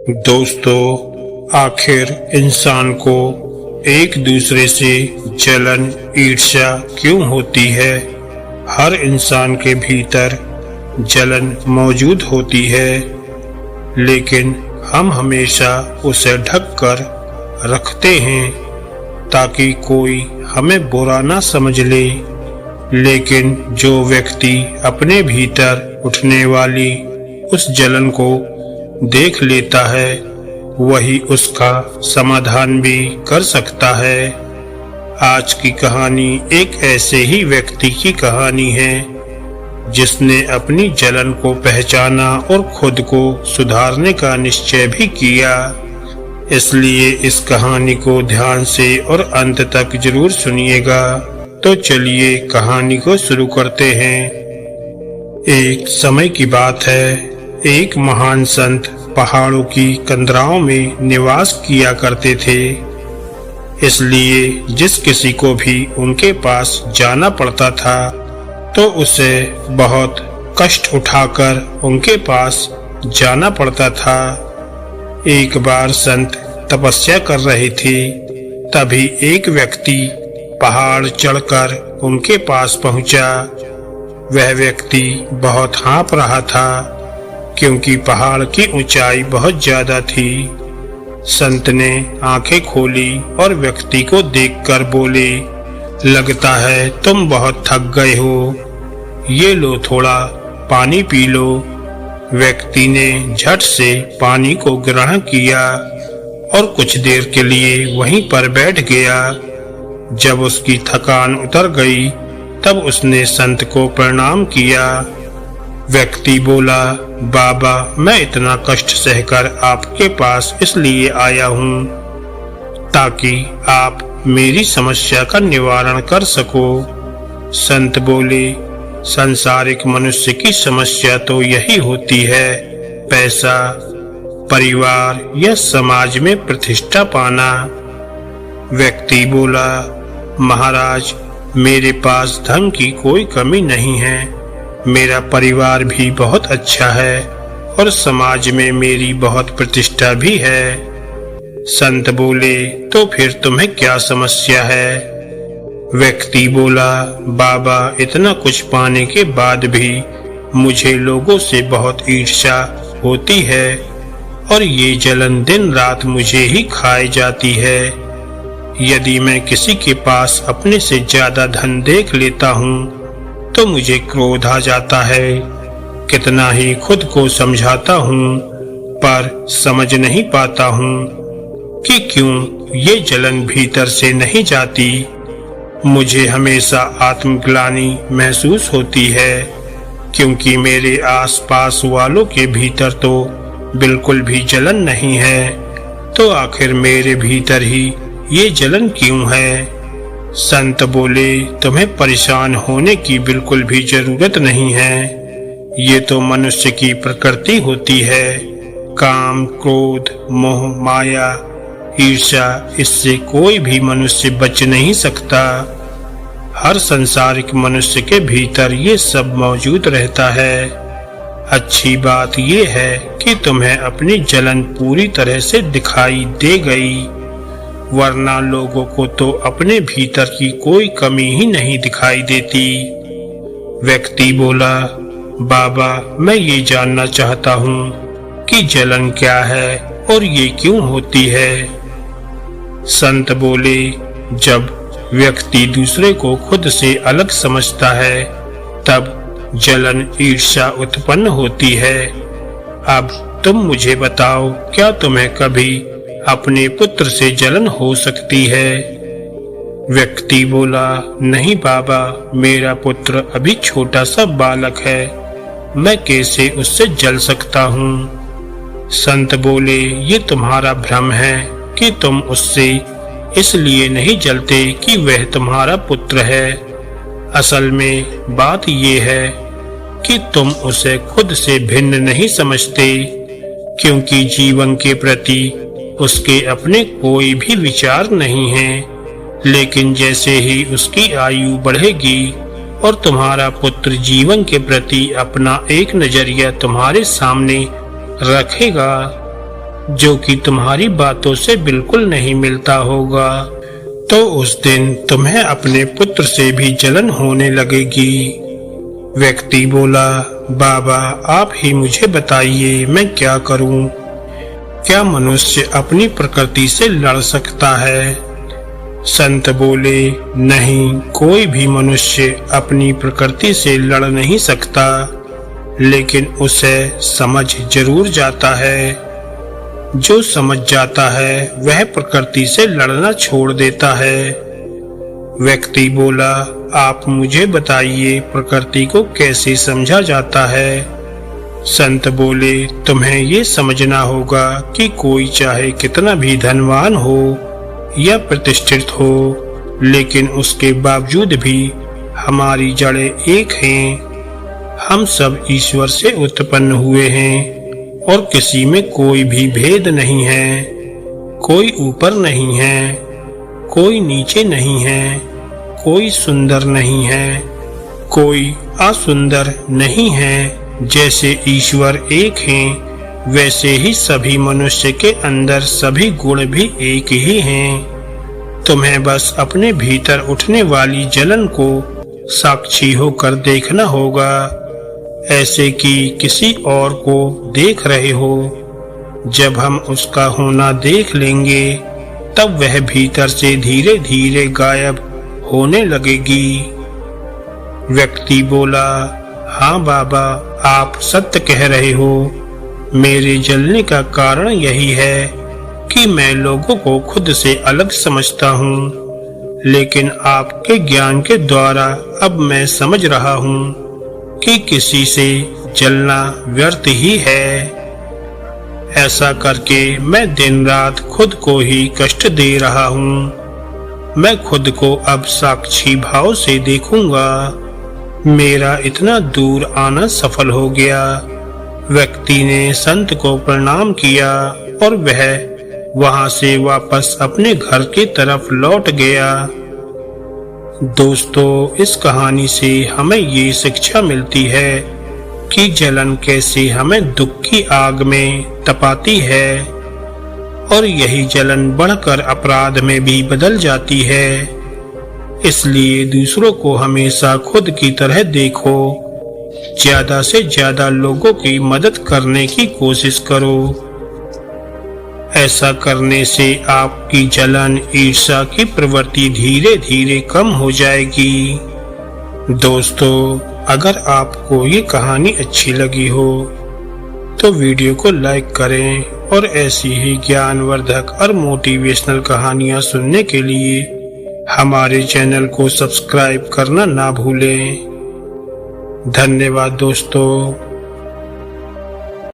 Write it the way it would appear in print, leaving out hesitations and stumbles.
दोस्तों, आखिर इंसान को एक दूसरे से जलन ईर्ष्या क्यों होती है? हर इंसान के भीतर जलन मौजूद होती है, लेकिन हम हमेशा उसे ढक कर रखते हैं ताकि कोई हमें बुरा ना समझ ले। लेकिन जो व्यक्ति अपने भीतर उठने वाली उस जलन को देख लेता है, वही उसका समाधान भी कर सकता है। आज की कहानी एक ऐसे ही व्यक्ति की कहानी है जिसने अपनी जलन को पहचाना और खुद को सुधारने का निश्चय भी किया। इसलिए इस कहानी को ध्यान से और अंत तक जरूर सुनिएगा। तो चलिए कहानी को शुरू करते हैं। एक समय की बात है, एक महान संत पहाड़ों की कंदराओं में निवास किया करते थे। इसलिए जिस किसी को भी उनके पास जाना पड़ता था तो उसे बहुत कष्ट उठाकर उनके पास जाना पड़ता था। एक बार संत तपस्या कर रहे थे, तभी एक व्यक्ति पहाड़ चढ़कर उनके पास पहुंचा। वह व्यक्ति बहुत हाँफ रहा था क्योंकि पहाड़ की ऊंचाई बहुत ज्यादा थी। संत ने आंखें खोली और व्यक्ति को देखकर बोले, लगता है तुम बहुत थक गए हो, ये लो थोड़ा पानी पी लो। व्यक्ति ने झट से पानी को ग्रहण किया और कुछ देर के लिए वहीं पर बैठ गया। जब उसकी थकान उतर गई तब उसने संत को प्रणाम किया। व्यक्ति बोला, बाबा, मैं इतना कष्ट सहकर आपके पास इसलिए आया हूँ ताकि आप मेरी समस्या का निवारण कर सको। संत बोले, सांसारिक मनुष्य की समस्या तो यही होती है, पैसा, परिवार या समाज में प्रतिष्ठा पाना। व्यक्ति बोला, महाराज, मेरे पास धन की कोई कमी नहीं है, मेरा परिवार भी बहुत अच्छा है और समाज में मेरी बहुत प्रतिष्ठा भी है। संत बोले, तो फिर तुम्हें क्या समस्या है? व्यक्ति बोला, बाबा, इतना कुछ पाने के बाद भी मुझे लोगों से बहुत ईर्ष्या होती है और ये जलन दिन रात मुझे ही खाई जाती है। यदि मैं किसी के पास अपने से ज्यादा धन देख लेता हूँ तो मुझे क्रोध आ जाता है। कितना ही खुद को समझाता हूँ पर समझ नहीं पाता हूँ कि क्यों ये जलन भीतर से नहीं जाती। मुझे हमेशा आत्मग्लानि महसूस होती है क्योंकि मेरे आसपास वालों के भीतर तो बिल्कुल भी जलन नहीं है, तो आखिर मेरे भीतर ही ये जलन क्यों है? संत बोले, तुम्हें परेशान होने की बिल्कुल भी जरूरत नहीं है, ये तो मनुष्य की प्रकृति होती है। काम, क्रोध, मोह, माया, ईर्ष्या, इससे कोई भी मनुष्य बच नहीं सकता। हर संसारिक मनुष्य के भीतर ये सब मौजूद रहता है। अच्छी बात ये है कि तुम्हें अपनी जलन पूरी तरह से दिखाई दे गई, वरना लोगों को तो अपने भीतर की कोई कमी ही नहीं दिखाई देती। व्यक्ति बोला, बाबा, मैं ये जानना चाहता हूँ कि जलन क्या है और ये क्यों होती है? संत बोले, जब व्यक्ति दूसरे को खुद से अलग समझता है तब जलन ईर्ष्या उत्पन्न होती है। अब तुम मुझे बताओ, क्या तुम्हें कभी अपने पुत्र से जलन हो सकती है? व्यक्ति बोला, नहीं बाबा, मेरा पुत्र अभी छोटा सा बालक है, मैं कैसे उससे जल सकता हूँ? संत बोले, ये तुम्हारा भ्रम है कि तुम उससे इसलिए नहीं जलते कि वह तुम्हारा पुत्र है। असल में बात ये है कि तुम उसे खुद से भिन्न नहीं समझते, क्योंकि जीवन के प्रति उसके अपने कोई भी विचार नहीं है। लेकिन जैसे ही उसकी आयु बढ़ेगी और तुम्हारा पुत्र जीवन के प्रति अपना एक नजरिया तुम्हारे सामने रखेगा, जो कि तुम्हारी बातों से बिल्कुल नहीं मिलता होगा, तो उस दिन तुम्हें अपने पुत्र से भी जलन होने लगेगी। व्यक्ति बोला, बाबा आप ही मुझे बताइए मैं क्या करूं? क्या मनुष्य अपनी प्रकृति से लड़ सकता है? संत बोले, नहीं, कोई भी मनुष्य अपनी प्रकृति से लड़ नहीं सकता, लेकिन उसे समझ जरूर जाता है। जो समझ जाता है वह प्रकृति से लड़ना छोड़ देता है। व्यक्ति बोला, आप मुझे बताइए प्रकृति को कैसे समझा जाता है? संत बोले, तुम्हें ये समझना होगा कि कोई चाहे कितना भी धनवान हो या प्रतिष्ठित हो, लेकिन उसके बावजूद भी हमारी जड़ें एक हैं। हम सब ईश्वर से उत्पन्न हुए हैं और किसी में कोई भी भेद नहीं है। कोई ऊपर नहीं है, कोई नीचे नहीं है, कोई सुंदर नहीं है, कोई असुंदर नहीं है। जैसे ईश्वर एक हैं, वैसे ही सभी मनुष्य के अंदर सभी गुण भी एक ही हैं। तुम्हें बस अपने भीतर उठने वाली जलन को साक्षी होकर देखना होगा, ऐसे कि किसी और को देख रहे हो। जब हम उसका होना देख लेंगे, तब वह भीतर से धीरे धीरे गायब होने लगेगी। व्यक्ति बोला, हाँ बाबा, आप सत्य कह रहे हो। मेरे जलने का कारण यही है कि मैं लोगों को खुद से अलग समझता हूँ, लेकिन आपके ज्ञान के द्वारा अब मैं समझ रहा हूँ कि किसी से जलना व्यर्थ ही है। ऐसा करके मैं दिन रात खुद को ही कष्ट दे रहा हूँ। मैं खुद को अब साक्षी भाव से देखूंगा। मेरा इतना दूर आना सफल हो गया। व्यक्ति ने संत को प्रणाम किया और वह वहां से वापस अपने घर की तरफ लौट गया। दोस्तों, इस कहानी से हमें ये शिक्षा मिलती है कि जलन कैसे हमें दुख की आग में तपाती है और यही जलन बढ़कर अपराध में भी बदल जाती है। इसलिए दूसरों को हमेशा खुद की तरह देखो। ज्यादा से ज्यादा लोगों की मदद करने की कोशिश करो। ऐसा करने से आपकी जलन, ईर्ष्या की प्रवृत्ति धीरे धीरे कम हो जाएगी। दोस्तों, अगर आपको ये कहानी अच्छी लगी हो तो वीडियो को लाइक करें और ऐसी ही ज्ञानवर्धक और मोटिवेशनल कहानियाँ सुनने के लिए हमारे चैनल को सब्सक्राइब करना ना भूलें। धन्यवाद दोस्तों।